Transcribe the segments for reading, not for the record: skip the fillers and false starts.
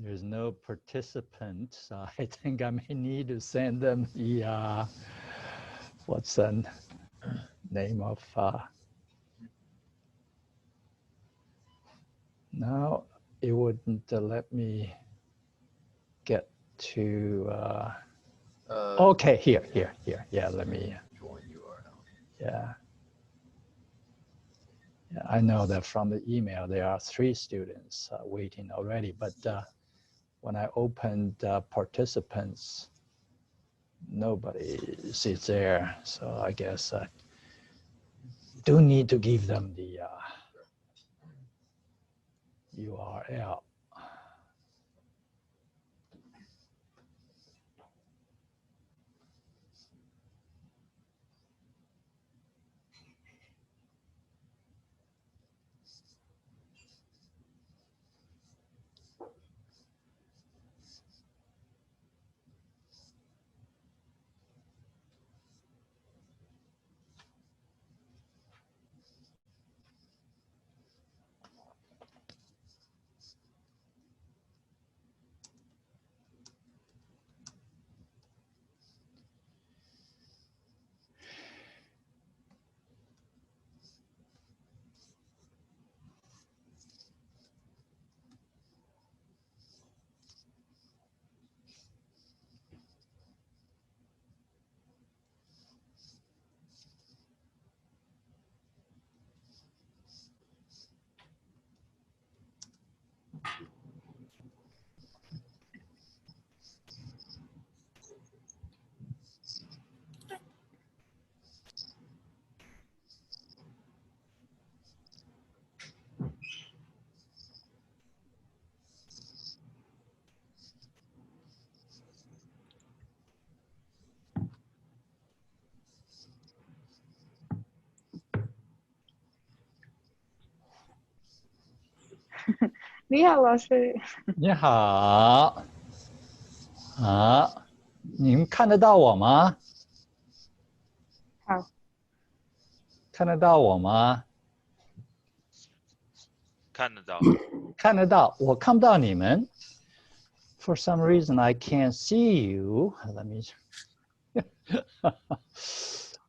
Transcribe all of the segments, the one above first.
There's no participant, so I think I may need to send them the, what's the name of, no, it wouldn't let me get to, okay, here, yeah, let me, yeah. Yeah, I know that from the email, there are 3 students waiting already, but when I opened participants, nobody is there. So I guess I do need to give them the URL.你好，老师。你好，你们看得到我吗？好，看得到我吗？看得到，看得到，我看不到你们。For some reason, I can't see you. Let me,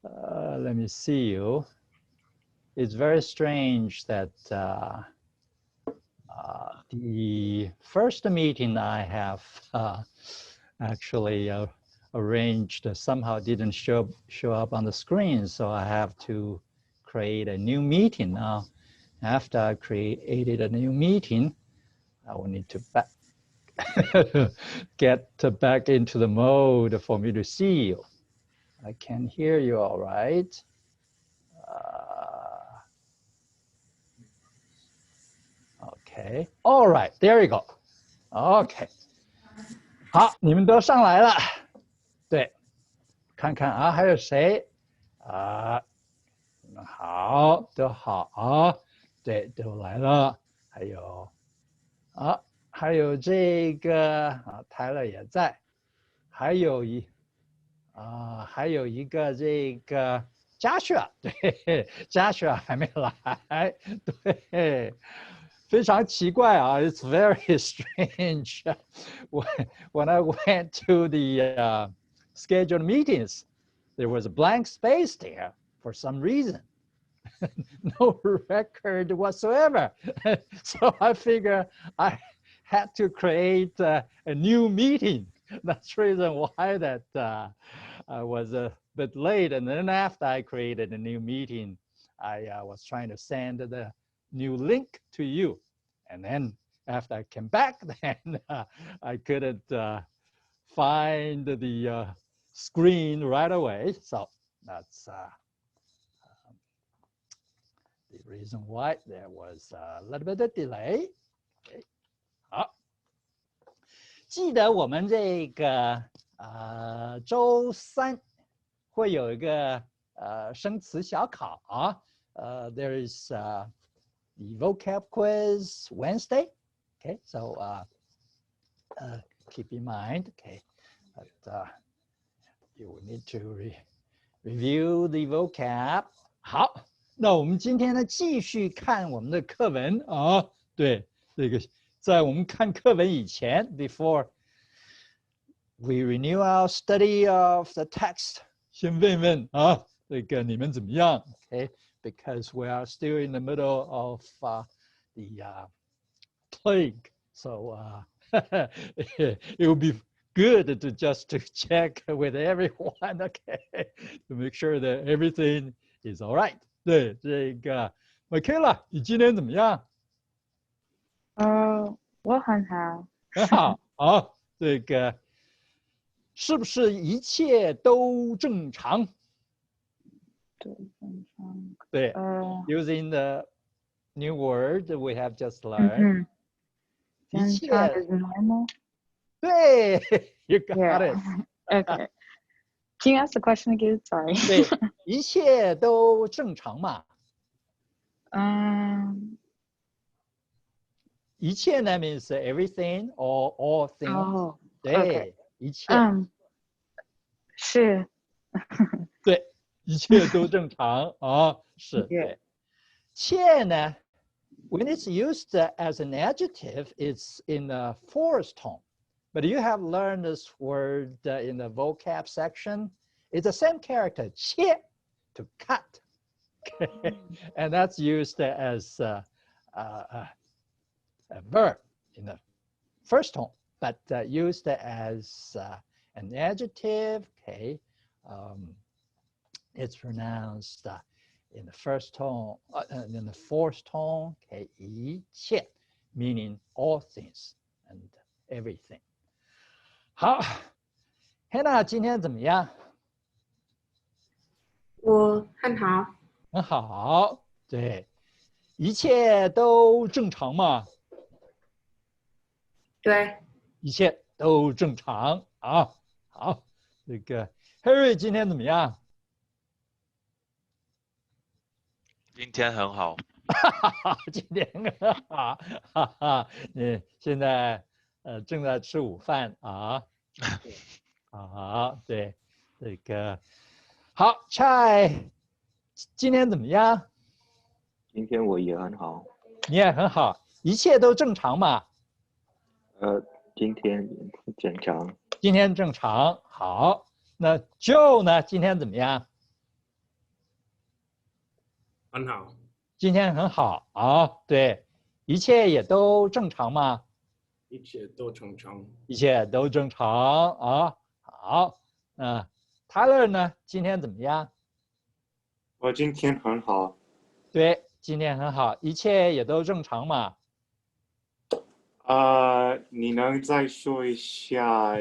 let me see you. It's very strange that the first meeting I have actually arranged somehow didn't show up on the screen, so I have to create a new meeting now. After I created a new meeting, I will need to get back into the mode for me to see you. I can hear you all right. Okay, all right, there you go. OK， 好，你们都上来了。对，看看啊，还有谁啊？你们好，都好啊。对，都来了。还有啊，还有这个啊，泰勒也在。还有一个这个嘉雪，对，嘉雪还没来。对。非常奇怪啊 ！It's very strange. When I went to the scheduled meetings, there was a blank space there for some reason. No record whatsoever. So I figured I had to create a new meeting. That's the reason why that I was a bit late. And then after I created a new meeting, I was trying to send the new link to you. And then after I came back, then I couldn't find the screen right away. So that's the reason why there was a little bit of delay. Okay. 好，记得我们这个周3会有一个生词小考啊。There is the vocab quiz Wednesday. Okay, so keep in mind, okay, that you will need to review the vocab. 好，那我们今天呢继续看我们的课文啊。对，在我们看课文以前 ，before we renew our study of the text， 先问问啊，这个你们怎么样 ？Okay，because we are still in the middle of the plague, so it would be good to just to check with everyone, okay, to make sure that everything is all right. 对，这个 Michaela， 你今天怎么样？我很好。很好，好，这个是不是一切都正常？对，正常。对，using the new word we have just 嗯 learned， 哼，一正常 is 切 normal. 对，you got Yeah. it。Okay. Can you ask the question again? Sorry. 对，一切都正常嘛？一切呢 means everything or all things。哦，OK，对，一切，是对，一切都正常啊，是对。切呢 when it's used as an adjective, it's in the fourth tone. But you have learned this word in the vocab section. It's the same character, 切, to cut. Okay? And that's used as a verb in the first tone, but used as an adjective. Okay, it's pronounced in the first tone, in the fourth tone. Okay, 一切 meaning all things and everything. 好 ，Hannah 今天怎么样？我很好。很好，对，一切都正常吗？对，一切都正常啊。好，这个 Harry 今天怎么样？今天很好。今天很好，哈哈，你现在正在吃午饭啊？好，对，这个好 ，Chai 今天怎么样？今天我也很好。你也很好，一切都正常嘛？今天正常。今天正常，好。那 Joe 呢？今天怎么样？很好。今天很好啊，对，一切也都正常吗？一切都正常。一切都正常啊，好。Tyler 呢？今天怎么样？我今天很好。对，今天很好，一切也都正常嘛？你能再说一下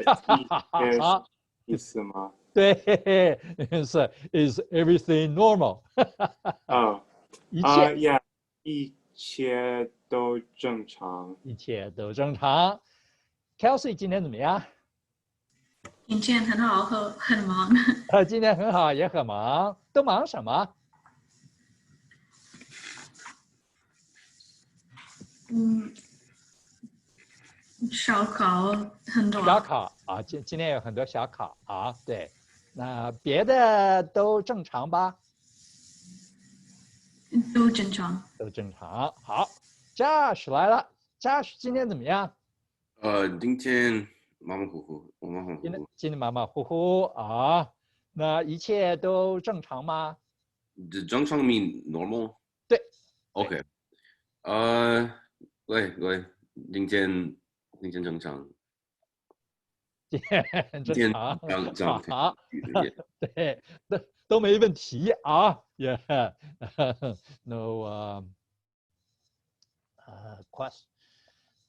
意思吗？对，是 Is everything normal？ 一切一切都正常。一切都正常。Kelsey 今天怎么样？今天很好，很忙。今天很好，也很忙。都忙什么？烧烤很多。烧烤啊，今天有很多烧烤啊，对。那别的都正常吧？都正常。都正常。好 ，Josh 来了。Josh 今天怎么样？今天马马虎虎，今天马马虎虎啊。那一切都正常吗？正常 mean normal？ 对。OK。对，今天正常。今天正常。好，对，都没问题啊。Yeah, no question.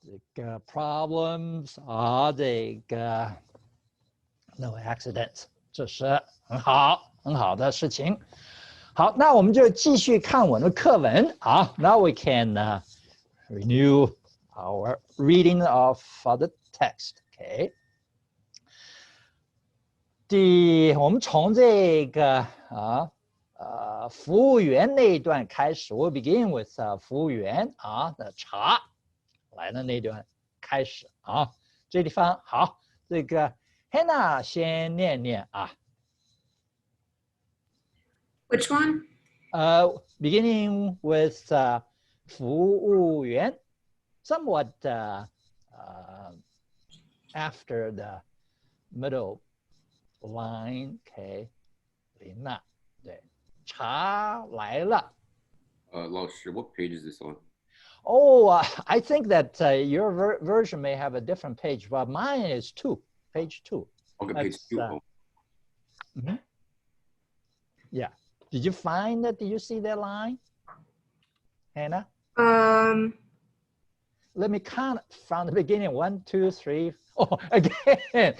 这个 problems 啊，这个 no accidents， 这是很好的事情。好，那我们就继续看我们的课文啊。Now we can renew our reading of the text. Okay. 我们从这个服务员那一段开始 ，we'll begin with 服务员的茶来的那段开始啊。这地方好，这个 Hannah 先念念啊。Which one? Beginning with 服务员。somewhat after the middle line. Okay, 林娜，对，茶来了。老师, what page is this on? Oh, I think that your version may have a different page, but mine is page 2. Okay, page 2. Mm-hmm. Yeah. Did you find that? Did you see that line, Hannah? Let me count from the beginning. 1, 2, 3. Oh, again,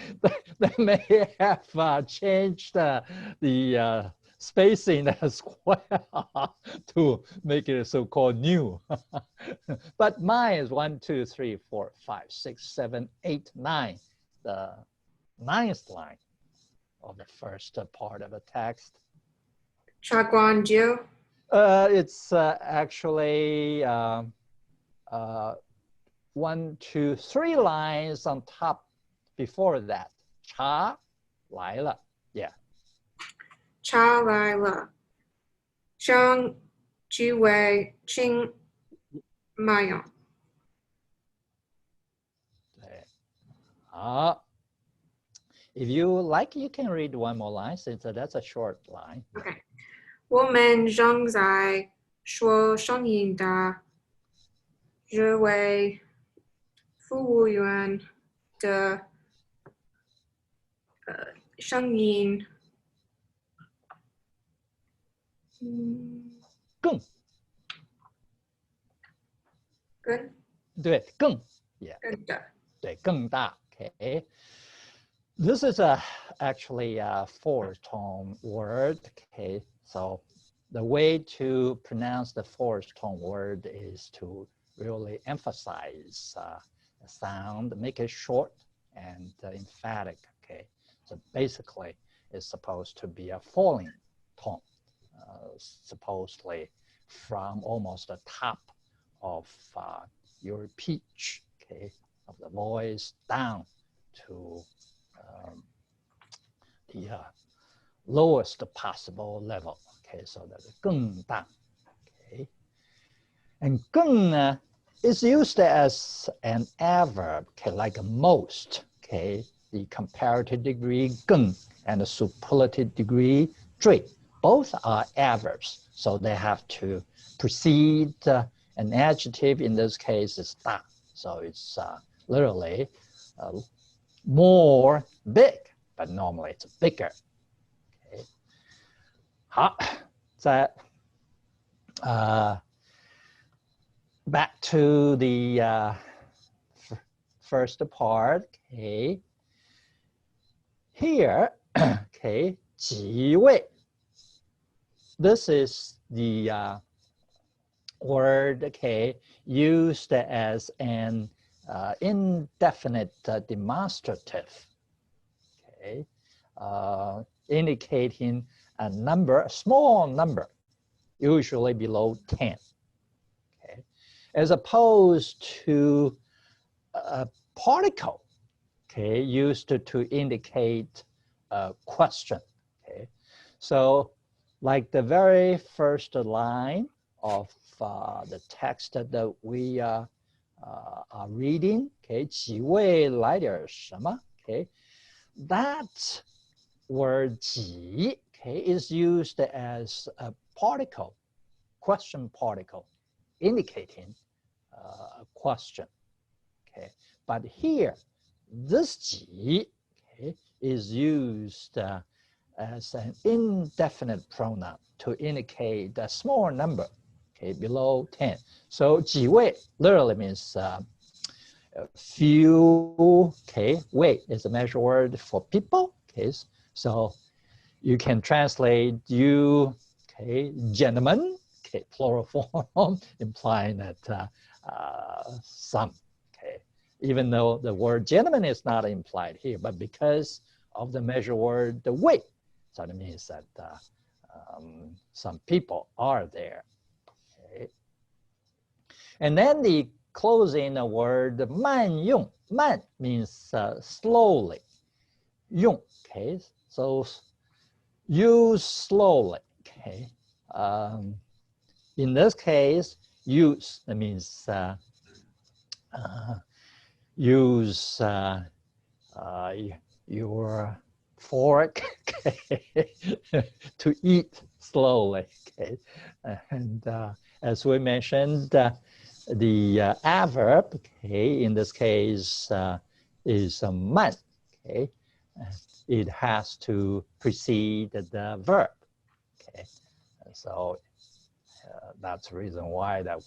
they may have changed the spacing as well to make it so-called new. But mine is 1, 2, 3, 4, 5, 6, 7, 8, 9. The 9th line of the first part of the text. Chagwanju. It's actually 1, 2, 3 lines on top before that. 茶来了. Yeah. 茶来了，将几位亲妈用。对，好。If you like, you can read one more line since that's a short line. Okay. 我们正在说声音的这位服务员的声音。更对更 yeah 更的对更大 okay. This is actually a 4-tone word. Okay, so the way to pronounce the 4-tone word is to really emphasize the sound, make it short and emphatic. Okay, so basically it's supposed to be a falling tone, supposedly from almost the top of your pitch, okay, of the voice down to the lowest possible level. Okay, so that's 更大. Okay, and 更 is used as an adverb, okay, like most. Okay, the comparative degree 更 and the superlative degree 最. Both are adverbs, so they have to precede an adjective. In this case, is 大, so it's literally more big, but normally it's bigger. Okay. 好，再back to the first part. Okay. Here, okay, 几位. This is the word, okay, used as an indefinite demonstrative, okay, indicating a number, a small number, usually below 10, okay, as opposed to a particle, okay, used to indicate a question, okay. So like the very first line of the text that we are reading, okay, 几位来点什么, okay, that word 几, okay, is used as a particle, question particle, indicating a question, okay. But here, this 几, okay, is used as an indefinite pronoun to indicate a small number, okay, below 10. So 几位 literally means a few, okay, 位 is a measure word for people, okay, so you can translate you, okay, gentlemen, okay, plural form, implying that some, okay, even though the word gentleman is not implied here, but because of the measure word the way, so that means that some people are there. Okay. And then the closing word 慢用, 慢 means slowly, 用, okay, so use slowly, okay. In this case, use, that means use your fork, okay, to eat slowly, okay. And as we mentioned, the adverb, okay, in this case is a man, okay. It has to precede the verb, okay. So that's the reason why that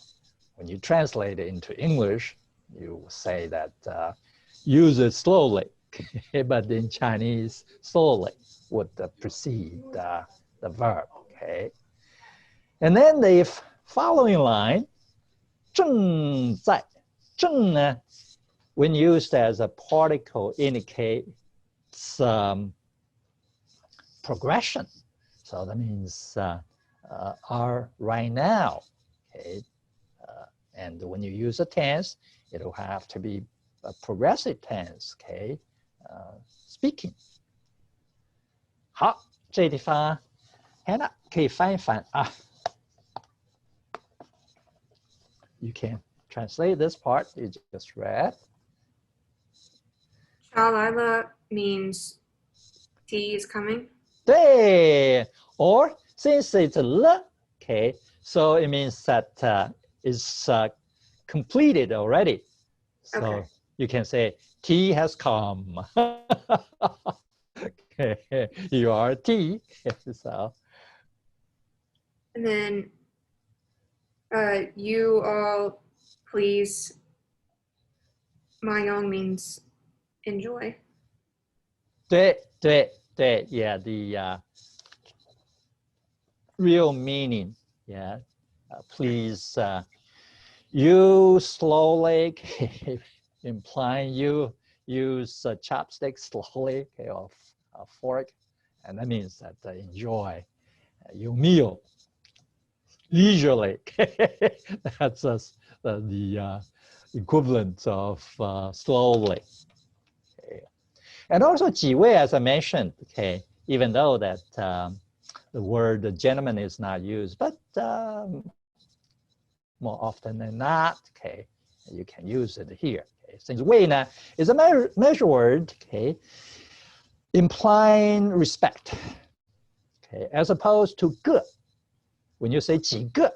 when you translate it into English, you say that use it slowly, okay? But in Chinese, slowly would precede the verb, okay? And then the following line, 正在, 正 呢, when used as a particle, indicates progression. So that means are right now, okay? And when you use a tense, it'll have to be a progressive tense, okay? Speaking. 好，这地方 Hannah 可以翻一翻啊。You can translate this part you just read. Shalala means tea is coming. 对, or since it's a l, okay, so it means that it's completed already. So Okay. you can say tea has come. Okay, you are tea. So And then you all please. Mayong means enjoy. 对对对 yeah, the real meaning, yeah. Please you slowly, implying you use a chopstick slowly, okay, or a fork, and that means that enjoy your meal leisurely. That's the equivalent of slowly. Okay. And also 几位, as I mentioned, okay, even though that the word gentleman is not used, but more often than not, okay, you can use it here. Okay. Since 位呢 is a measure word, okay, implying respect, okay, as opposed to 个. When you say 几个,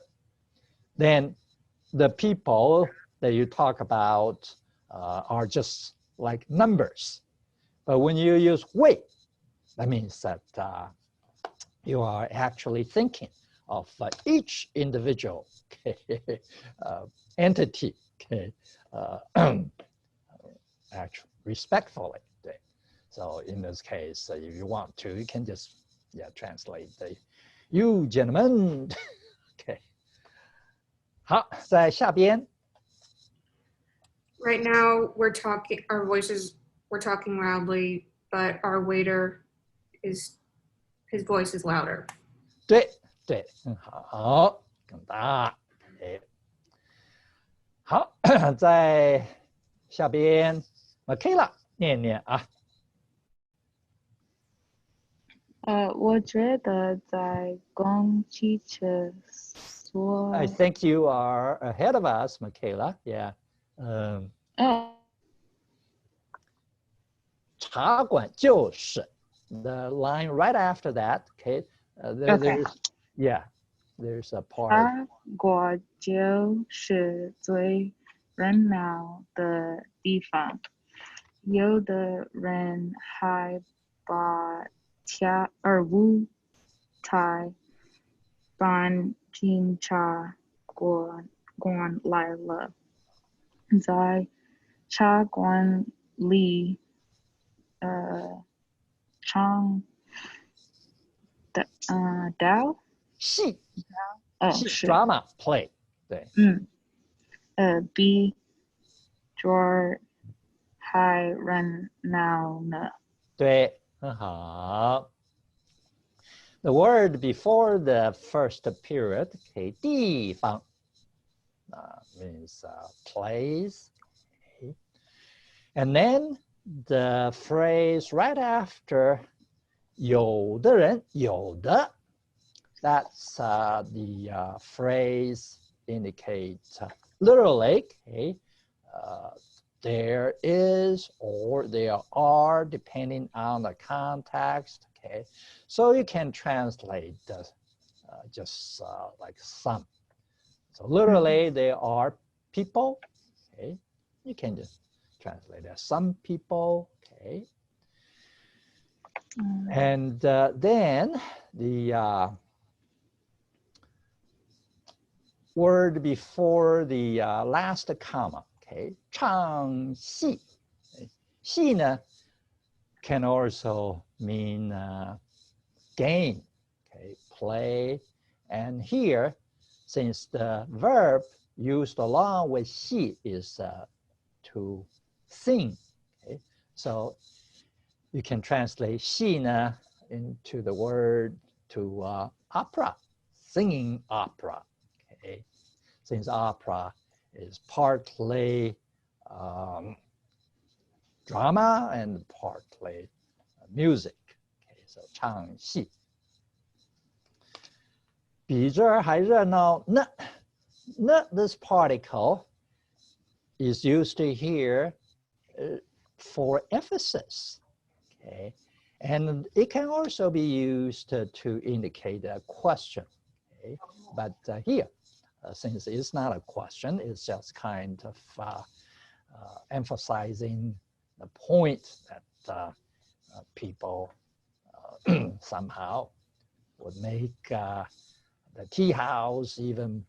then the people that you talk about are just like numbers. But when you use 位, that means that you are actually thinking of each individual, okay, entity, okay, actually respectfully. Okay. So in this case, if you want to, you can just translate the you gentlemen. Okay. 好，在下边。Right now we're talking. Our voices. We're talking loudly, but our waiter is. His voice is louder. 对对，很好，更大。哎，好，在下边 ，Michaela 念念啊。我觉得在公汽车所 I think you are ahead of us, Michaela. Yeah. 茶馆就是 the line right after that. Okay. Okay. There's a part. 茶馆就是最热闹的地方，有的人还把舞台搬进茶馆来了，在茶馆里，唱到戏是 drama play. 对。比这儿还热闹呢。对，很好。The word before the first period, okay, 地方 means place. Okay. And then the phrase right after 有的人有的 that's the phrase indicates literally, okay, there is or there are, depending on the context. Okay, so you can translate just like some. So literally, there are people. Okay, you can just translate as some people. Okay, and then the word before the last comma. Okay, 唱戏. 戏呢 can also mean game, okay, play. And here, since the verb used along with 戏 is to sing, okay, so you can translate 戏呢 into the word to opera, singing opera. Okay, since opera is partly drama and partly music. Okay, so 唱戏。比这儿还热闹呢。This particle is used here for emphasis. Okay, and it can also be used to indicate a question. Okay, but here, since it's not a question, it's just kind of emphasizing the point that people somehow would make the tea house even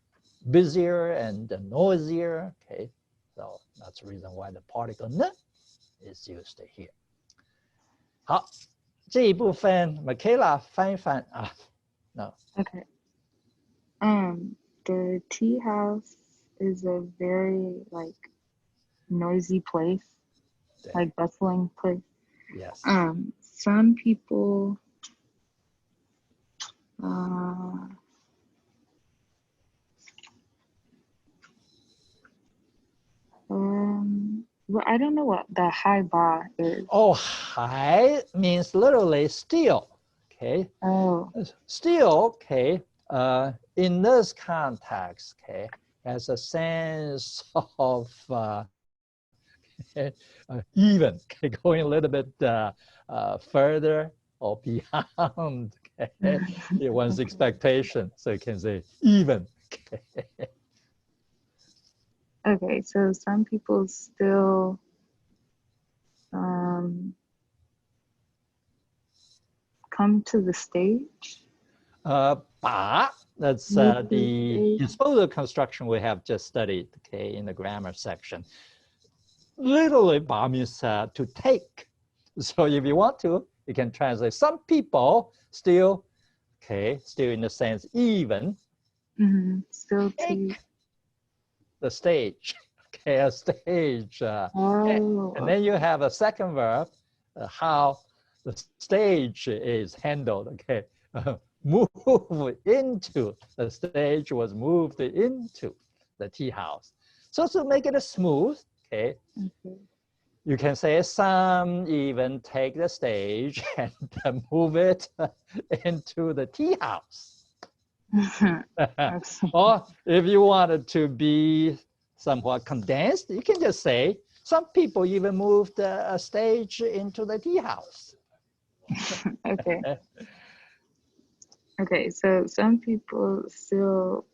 busier and noisier. Okay, so that's the reason why the particle 呢 is used here. 好，这一部分 Michaela 翻一翻啊。No. Okay. The tea house is a very like noisy place, like bustling place. Yes. Some people well, I don't know what the high bar is. Oh, high means literally still. Okay. Oh. Still, okay. In this context, okay, has a sense of even, okay, going a little bit further or beyond okay, one's expectation. So you can say even. Okay. Okay, so some people still come to the stage. 把, that's the disposal construction we have just studied, okay, in the grammar section. Literally, 把 means to take. So if you want to, you can translate some people still, okay, still in the sense even, still take the stage, okay, a stage. And then you have a second verb, how the stage is handled, okay. Move into, the stage was moved into the tea house. So to make it smooth, okay, you can say some even take the stage and move it into the tea house. Or if you wanted to be somewhat condensed, you can just say some people even moved a stage into the tea house. Okay. Okay, so some people still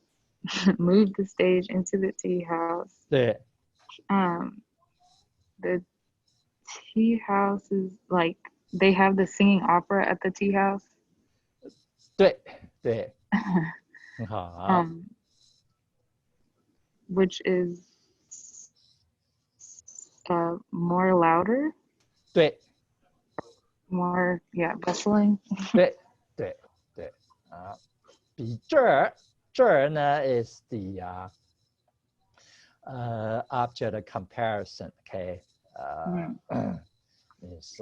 move the stage into the tea house. The tea house is like, they have the singing opera at the tea house. 对对 which is more louder. 对 More, yeah, bustling. 对对对比这儿呢 is the object of comparison, okay. Is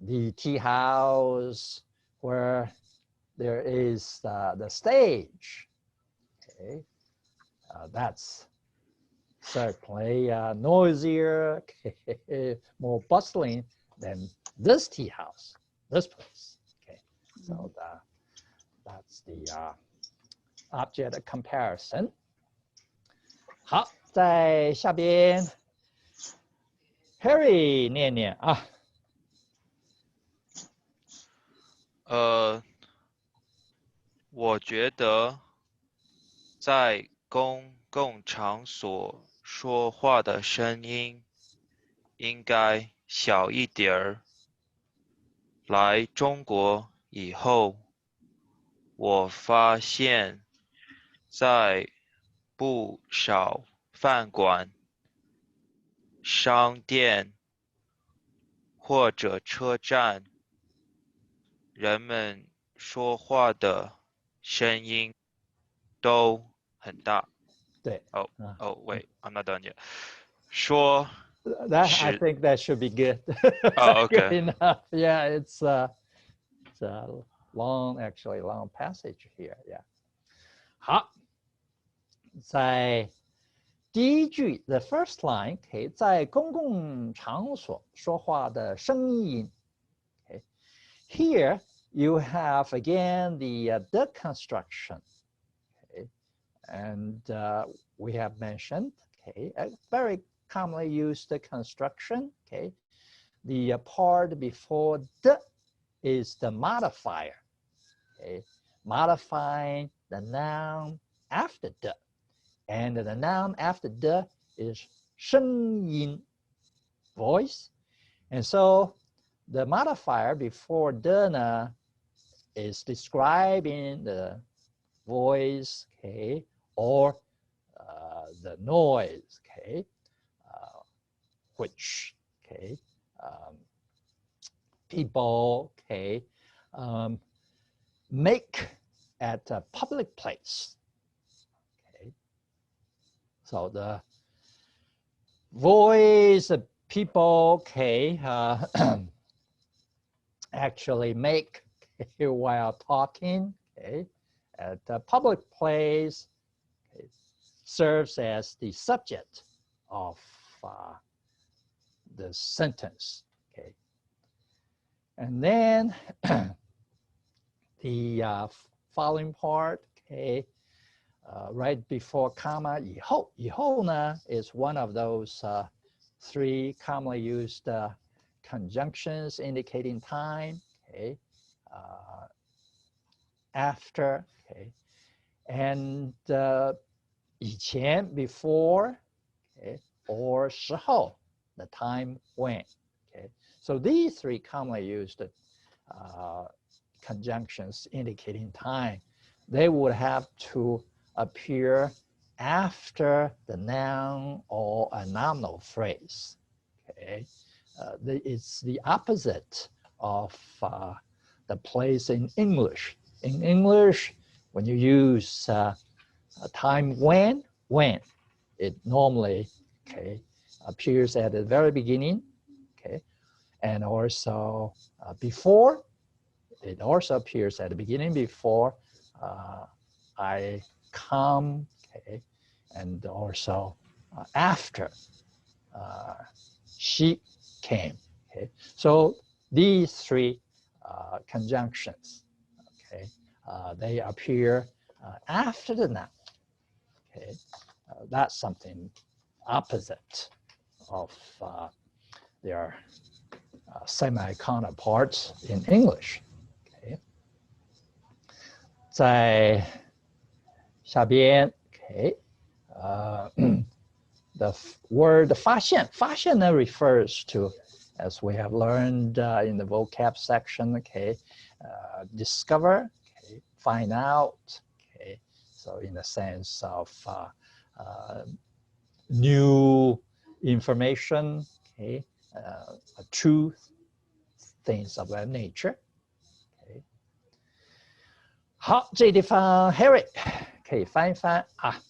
the tea house where there is the stage, okay. That's certainly noisier, okay, more bustling than this tea house, this place, okay. So that's the object of comparison. 好，在下边 Harry 念念啊。我觉得在公共场所说话的声音应该小一点儿。来中国以后，我发现，在不少饭馆、商店或者车站，人们说话的声音都很大。对。wait, I'm not done yet. 说 That I think that should be good. Oh, Good okay. enough. Yeah, it's a long passage here. Yeah. 好，在第一句 the first line， 在公共场所说话的声音。Here you have again the construction. And we have mentioned, a very commonly used construction. The part before the is the modifier. Modifying the noun after the. And the noun after the is 声音, voice. And so the modifier before the is describing the voice, or the noise, which, people, make at a public place. So the voice of people, actually make while talking, at a public place, serves as the subject of the sentence. And then the following part, right before comma, 以后. 以后呢 is one of those three commonly used conjunctions indicating time. After, and 以前 before, or 时候 the time when. So these three commonly used conjunctions indicating time, they would have to appear after the noun or a nominal phrase. It's the opposite of the place in English. In English, when you use time when, it normally appears at the very beginning, and also before, it also appears at the beginning before I come, and also after she came. So these three conjunctions, they appear after the noun. That's something opposite of their semi-counterparts in English. 在下边 the word 发现 refers to, as we have learned in the vocab section, discover, find out, so in the sense of new information, truth, things of that nature. 好，这地方 Harry 可以翻一翻啊。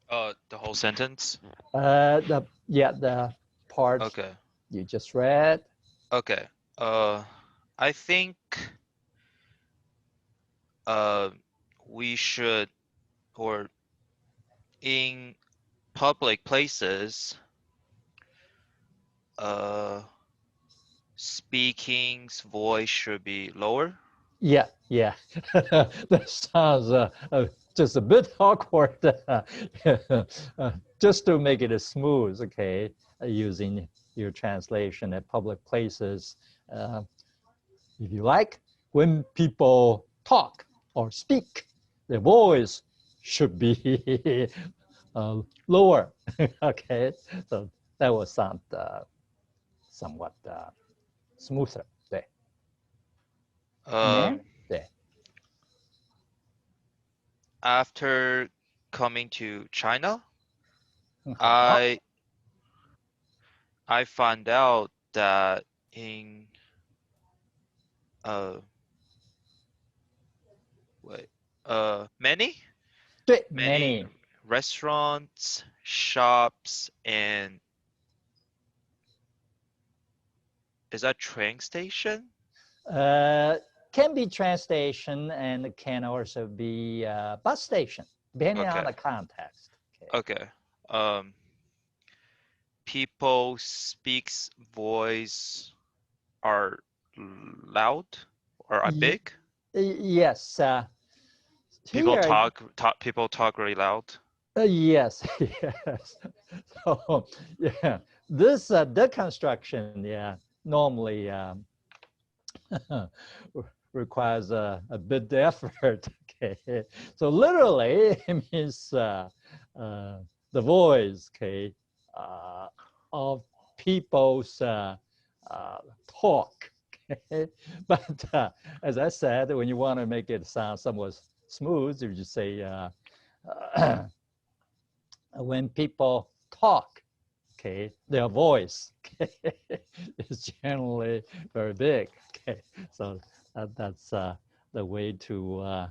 The whole sentence? The part you just read. Okay. I think we should, or in public places, speaking's voice should be lower. Yeah. That sounds just a bit awkward, just to make it smooth, okay, using your translation at public places. If you like, when people talk or speak, the voice should be lower, okay? So that will sound somewhat smoother. 对。对。 After coming to China, 好。 I found out that in many 对 many many restaurants, shops, and is that train station? Can be train station and can also be bus station, depending on the context. Okay. People speaks voice are loud or are big? Yes. People here, people talk really loud. Yes, yes. So yeah, this deconstruction, yeah, normally requires a bit effort. Okay, so literally it means the voice, okay, of people's talk. Okay? But as I said, when you want to make it sound somewhat smooth, you just say when people talk, okay, their voice, okay, is generally very big. Okay, so that's the way to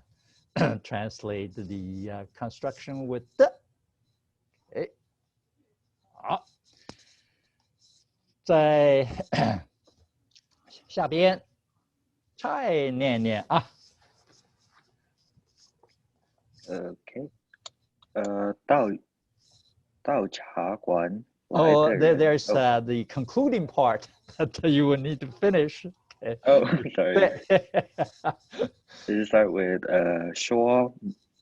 translate the construction with the. Okay, 好，在下边再念念啊。OK，到茶馆来 Oh, 的人 there's the concluding part that you will need to finish. Okay. Oh, sorry. 对 Does it start with 说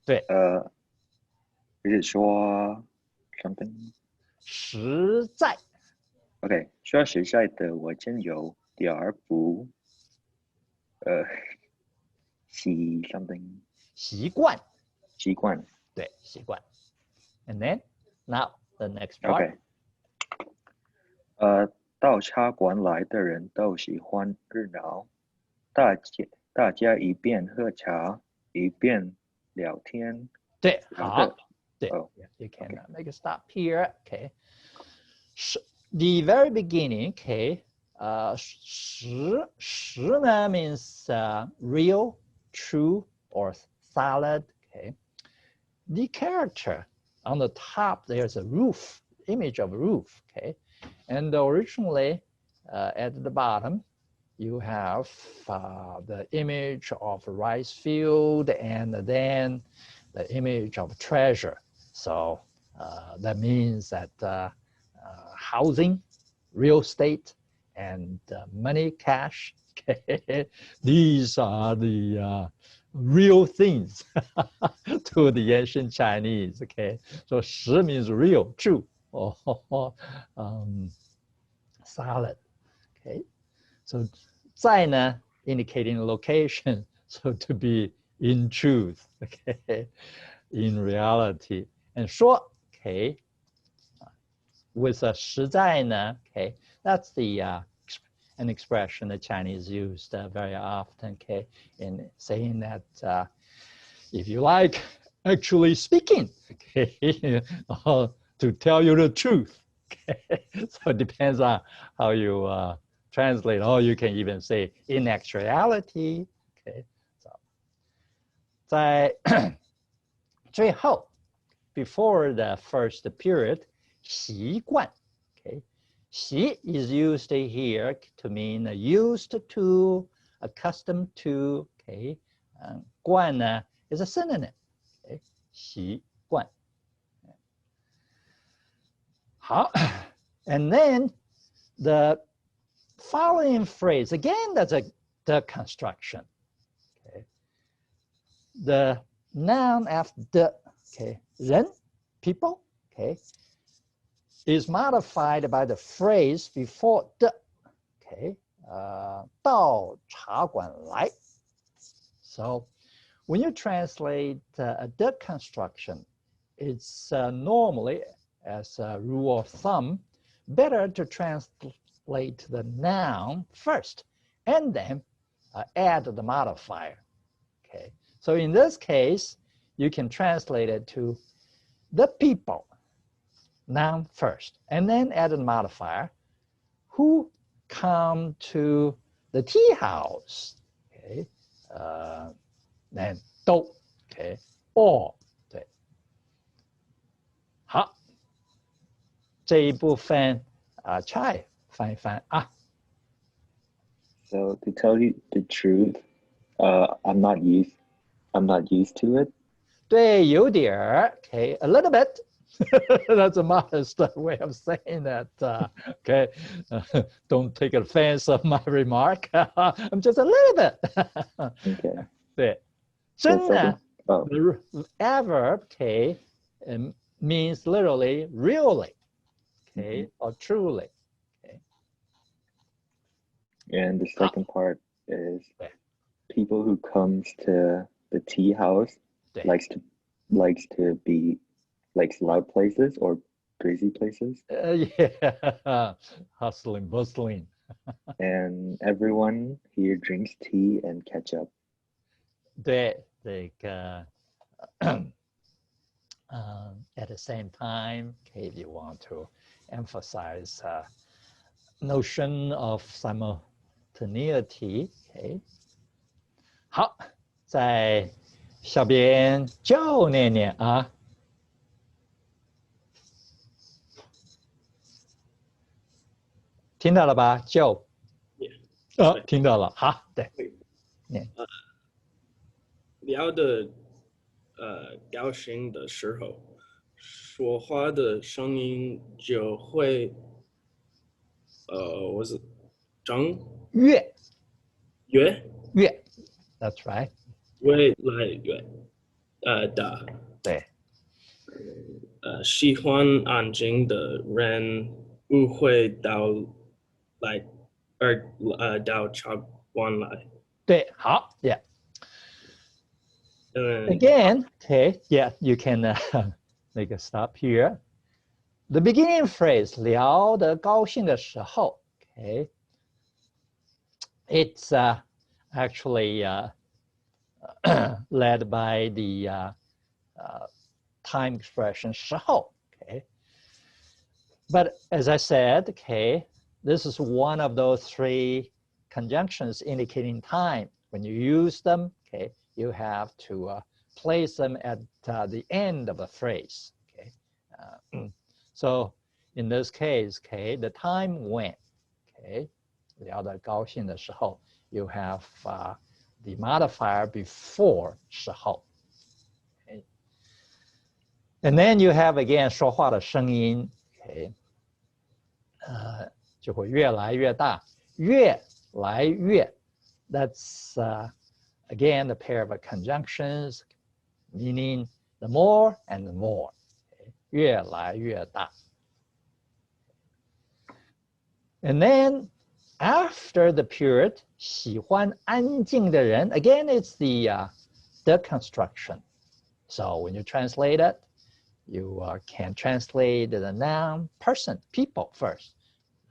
对 is it 说 something? 实在 OK， 说实在的，我真有点儿不习 something 习惯习惯。对习惯 And then now the next part. OK， 到茶馆来的人都喜欢热闹，大家一边喝茶一边聊天。对，好，对 Oh, you can make a stop here. Okay. The very beginning, okay, 实呢 means real, true, or solid. Okay. The character on the top, there's a roof, image of a roof. Okay. And originally at the bottom, you have the image of a rice field and then the image of treasure. So that means that housing, real estate, and money, cash, okay, these are the real things to the ancient Chinese. Okay, so 实 means real, true, or solid. Okay, so 在呢 indicating location, so to be in truth, okay, in reality, and 说 okay, with a 实在呢 okay, that's the an expression that Chinese used very often, okay, in saying that if you like actually speaking, okay, to tell you the truth, okay, so it depends on how you translate, or you can even say in actuality, okay, so 在最后 before the first period 习惯 okay, 习 is used here to mean used to, accustomed to, okay, 惯 is a synonym, okay, 习惯 好 and then the following phrase, again, that's the construction. Okay. The noun after the, okay, 人 people, okay, is modified by the phrase before the, okay, 到茶馆来. So when you translate the construction, it's normally, as a rule of thumb, better to translate the noun first and then add the modifier. Okay, so in this case, you can translate it to the people, noun first, and then add a modifier, who come to the tea house. Okay, then 都 okay, all 对。好，这一部分Chai 翻一翻啊。So to tell you the truth, I'm not used to it. 对，有点儿 okay, a little bit. That's a modest way of saying that. Okay, don't take offense of my remark. I'm just a little bit. Okay. 对， The 真的 second, oh, the adverb okay means literally really, okay, or truly. Okay. and the second part is Yeah. people who comes to the tea house Yeah. likes loud places or busy places, Yeah, hustling, bustling. and everyone here drinks tea and ketchup. 对，这个 at the same time, okay, if you want to emphasize notion of simultaneity, okay. 好，在小编就念念啊。听到了吧？就 Yeah. 听到了。好，对。聊的高兴的时候，说话的声音就会我是张越越 That's right. 越来越大。对。喜欢安静的人不会到茶馆来。对，好 ，Yeah. Again, okay, yeah, you can make a stop here. The beginning phrase 聊得高興的時候 okay, it's actually led by the time expression 時候 okay. But as I said, okay, this is one of those three conjunctions indicating time. When you use them, okay, you have to place them at the end of a phrase. Okay, so in this case, okay, the time when, okay, 聊得高兴的时候, you have the modifier before 时候. Okay. And then you have again 说话的声音, okay, 就会越来越大, 越来越, that's again the pair of conjunctions meaning the more and the more, okay, 越来越大. And then after the period 喜欢安静的人, again it's the construction. So when you translate it, you can translate the noun person, people first.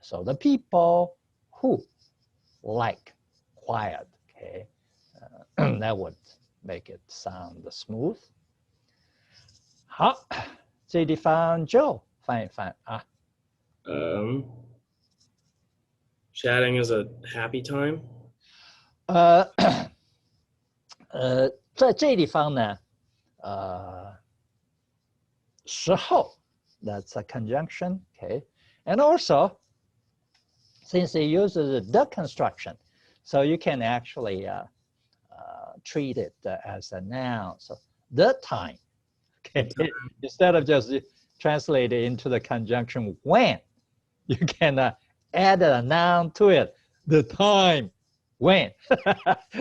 So the people who like quiet, okay, that would make it sound smooth. 好，这地方就翻一翻啊。Chatting is a happy time. 在这地方呢，时候 that's a conjunction, okay, and also since it uses the construction, so you can actually treat it as a noun. So the time, okay, instead of just translate it into the conjunction when, you can add a noun to it, the time when.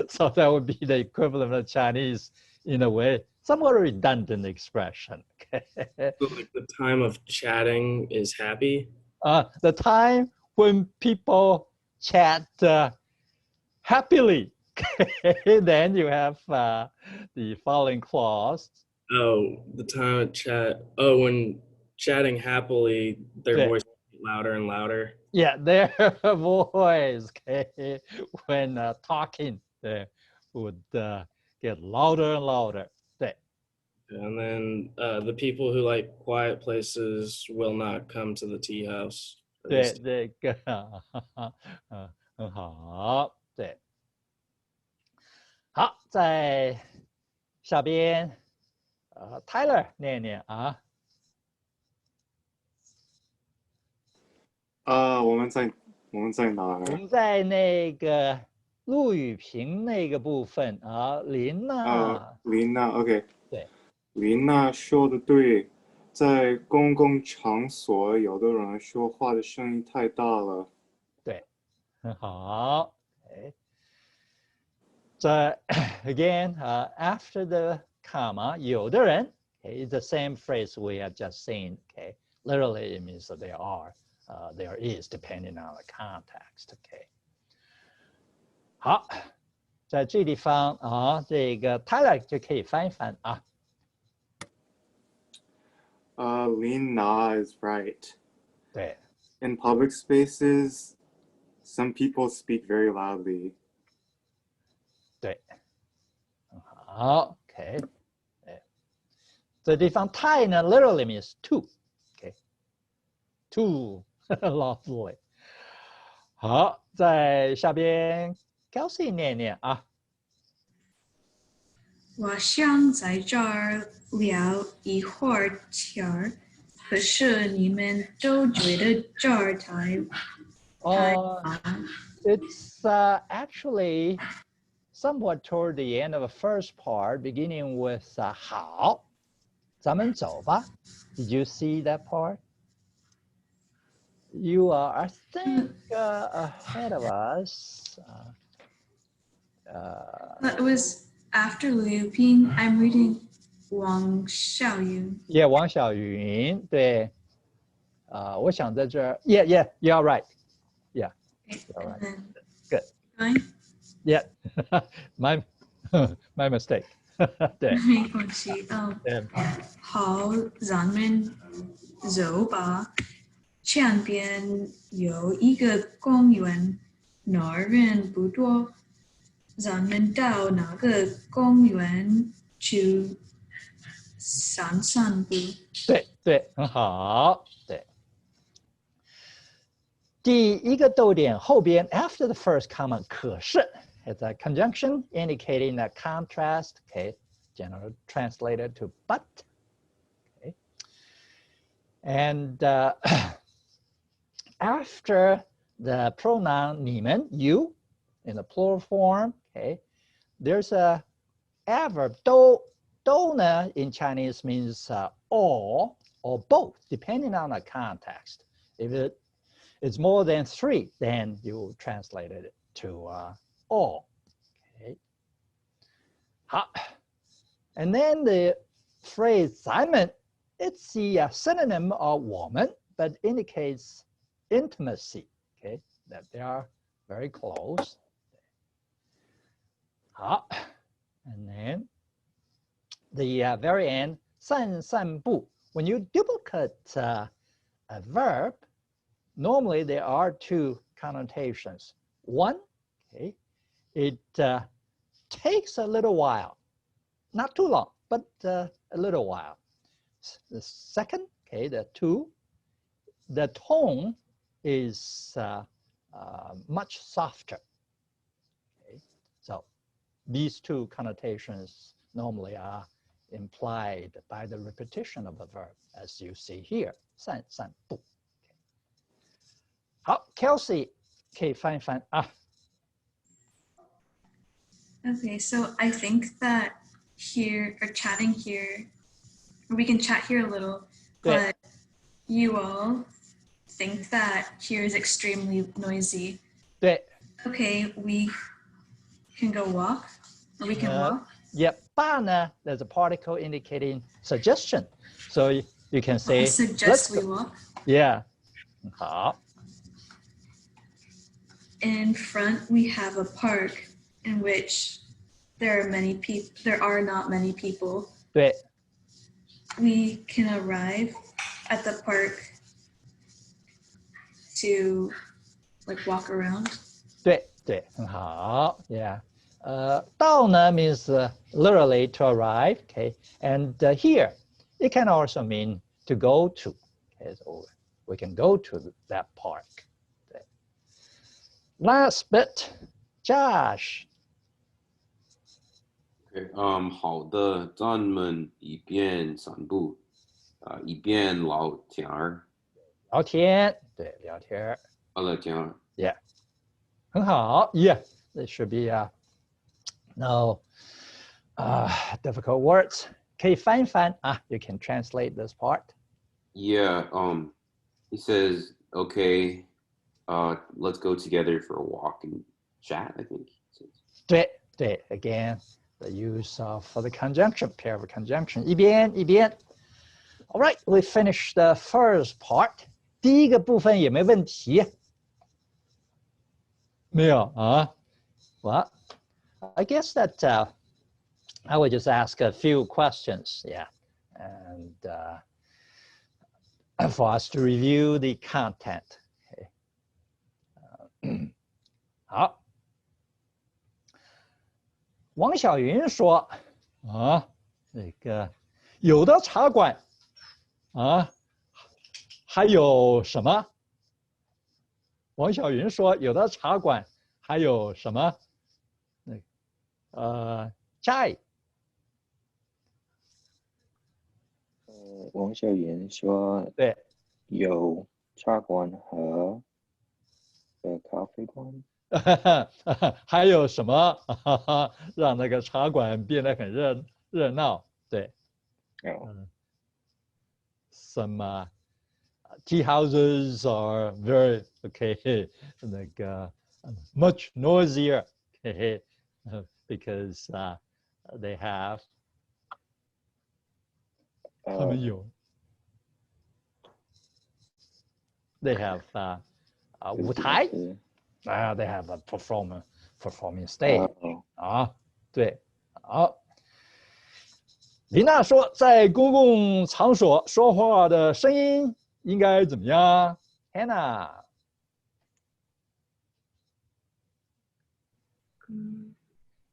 So that would be the equivalent of Chinese in a way, somewhat redundant expression. Okay. So like the time of chatting is happy. The time when people chat happily. Okay. Then you have the following clause. Oh, the time of chat. Oh, when chatting happily, their Yeah. voice gets louder and louder. Yeah, their voice, okay, when talking, they would get louder and louder. 对 And then the people who like quiet places will not come to the tea house. or the 对， tea- 这个很好，对，好，在下边Tyler 念一念啊。我们在哪我呢？们在那个陆羽平那个部分啊，林娜，琳娜 ，OK， 对，琳娜说的对，在公共场所，有的人说话的声音太大了。对，很好。Okay. So again, after the comma, 有的人 okay, it's the same phrase we have just seen. Okay, literally it means that there are, there is, depending on the context. Okay. 好，在这地方啊，这个 Tyler 就可以翻一翻啊。Lina is right. 对 In public spaces, some people speak very loudly. 对，很好。OK， 这地方 tie 呢 literally means to. OK, too lovely. 好，在下边 Kelsey 念一念啊。我想在这儿聊一会儿天儿，可是你们都觉得这儿太忙。It's actually somewhat toward the end of the first part, beginning with 好，咱们走吧。Did you see that part? You are, I think, ahead of us. But it was after Liu Ping. I'm reading Wang Xiaoyun. Yeah, 王小云，对，我想在这儿 yeah, you're right. Yeah, you're right. Good. Going? Yeah, my mistake. 对，没关系。好，咱们走吧。前边有一个公园，那儿人不多。咱们到那个公园去散散步。对，很好。对，第一个逗点后边 after the first comma 可是 it's a conjunction indicating a contrast. Okay, generally translated to but. Okay, and after the pronoun 你们 you in the plural form. Okay, there's a adverb 都呢 in Chinese means all or both, depending on the context. If it's more than three, then you translate it to all. Okay. 好， and then the phrase 咱们 it's the synonym of 我们 but indicates intimacy. Okay, that they are very close. 好， and then the very end 散步 when you duplicate a verb, normally there are two connotations. One, okay, it takes a little while, not too long, but a little while. The second, okay, the two, the tone is much softer. Okay, so these two connotations normally are implied by the repetition of the verb, as you see here. 散步。好 ，Kelsey 可以翻一翻啊。Okay, so I think that here, or chatting here, we can chat here a little, but you all think that here is extremely noisy. 对 Okay, we can go walk, or we can walk. Yeah, 爸呢 there's a particle indicating suggestion. So you can say, I suggest we go. walk. Yeah. 好。 In front, we have a park in which there are not many people. 对 We can arrive at the park to like walk around. 对对，很好。Yeah. 到呢 means literally to arrive. Okay. And here, it can also mean to go to. Okay. So we can go to that park. 对 Last bit, Josh. Okay. 好的，咱们一边散步，一边聊天儿。聊天，对，聊天。聊天儿。Yeah. 很好。Yeah. There should be no difficult words. 可以翻一翻啊 You can translate this part. Yeah. He says, okay, let's go together for a walk and chat, I think. 对对 Again, the use of the conjunction, pair of conjunction. 一边一边。All right, we finished the first part. 第一个部分有没有问题？没有啊。Well, I guess that I would just ask a few questions, yeah, and for us to review the content. Okay. 好，王小云说啊，那个有的茶馆啊，还有什么？王小云说有的茶馆还有什么？chai。王小云说，对，有茶馆和咖啡馆。还有什么让那个茶馆变得很热闹？对，some tea houses are very okay, 那个 much noisier, because they have 他们有 they have 舞台。They have a performing stage. 啊，对，好。琳娜说，在公共场所说话的声音应该怎么样 ？Hannah。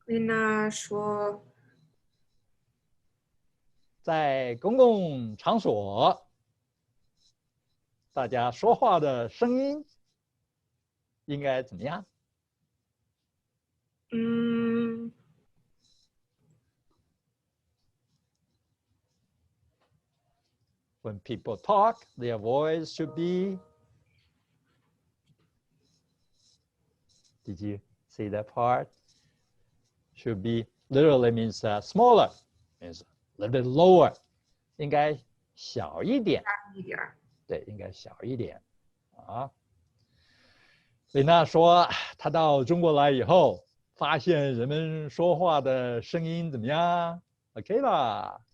琳娜说，在公共场所，大家说话的声音应该怎么样？ When people talk, their voice should be. Did you see that part? Should be literally means smaller, means a little bit lower. 应该小一点。对，应该小一点。啊。琳娜说，她到中国来以后，发现人们说话的声音怎么样 ？OK 吧？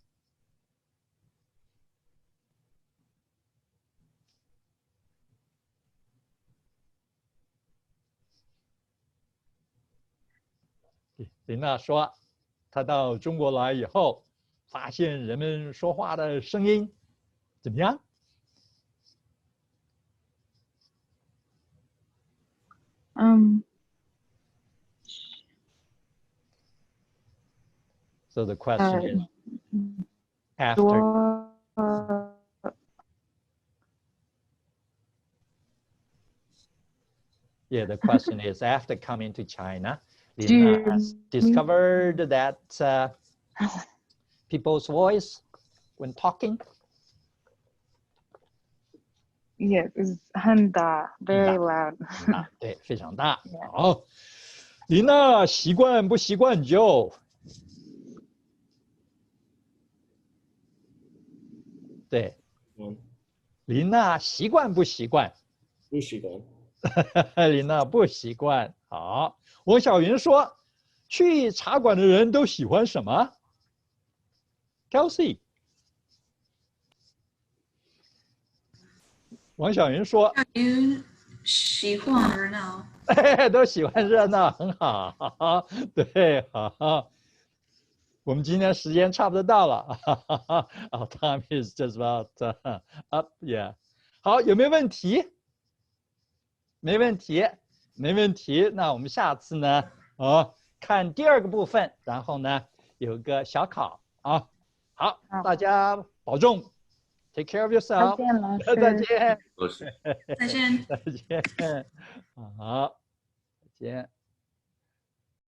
琳娜说，她到中国来以后，发现人们说话的声音怎么样？ So the question is after. Yeah, the question is after coming to China, Lina has discovered that people's voice when talking. Yes, it's 很大, very loud. 对，非常大。好，琳娜习惯不习惯就？对，琳娜习惯不习惯？不习惯。琳娜不习惯。好，王小云说，去茶馆的人都喜欢什么 ？Kelsey， 王小云说云喜欢热闹。都喜欢热闹，很好，对，好。我们今天时间差不多到了，Our time is just about up, yeah。好，有没有问题？没问题，没问题。那我们下次呢？看第二个部分，然后呢有个小考啊。好，大家保重 ，take care of yourself。再见，老师。再见。老师。再见。再见。好，再见。